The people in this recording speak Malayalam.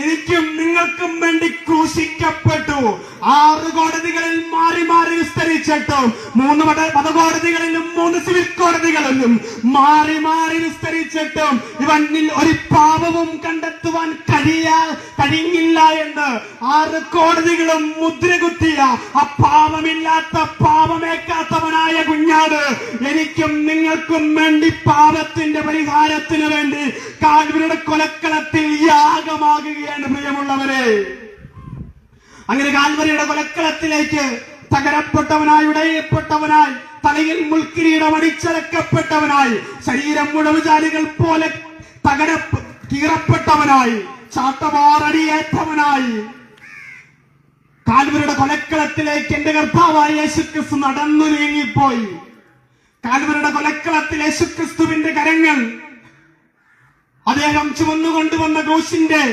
എനിക്കും നിങ്ങൾക്കും വേണ്ടി ക്രൂശിക്കപ്പെട്ടു. 6 കോടതികളിൽ മാറി മാറി വിസ്തരിച്ചിട്ടും 3 മതകോടതികളിലും 3 സിവിൽ കോടതികളിലും മാറി മാറി വിസ്തരിച്ചിട്ടും ഇവനിൽ ഒരു പാപവും കണ്ടെത്തുവാൻ കഴിഞ്ഞില്ല എന്ന് 6 കോടതികളും മുദ്രകുത്തിയ ആ പാപമില്ലാത്ത പാപമേക്കാത്തവനായ കുഞ്ഞാട് എനിക്കും നിങ്ങൾക്കും വേണ്ടി പാപത്തിന്റെ പരിഹാരത്തിന് വേണ്ടി കാൽവരിയുടെ കൊലക്കളത്തിൽ യാഗമാകുകയാണ് പ്രിയമുള്ളവരെ. അങ്ങനെ കാൽവരിയുടെ കൊലക്കളത്തിലേക്ക് തകരപ്പെട്ടവനായി, ഉടയപ്പെട്ടവനായി, തലയിൽ മുൾക്കിരീടം അടിച്ചടക്കപ്പെട്ടവനായി, ശരീരം മുഴവുചാലുകൾ പോലെ കീറപ്പെട്ടവനായി, ചാട്ടവാറടിയേറ്റവനായി കാൽവരിയുടെ കൊലക്കളത്തിലേക്ക് എന്റെ കർത്താവായ യേശുക്രിസ്തു നടന്നു നീങ്ങിപ്പോയി. കാൽവരിയുടെ കൊലക്കളത്തിൽ യേശുക്രിസ്തുവിന്റെ കരങ്ങൾ അദ്ദേഹം ചുമന്നുകൊണ്ടുവന്ന ക്രൂശിന്റെ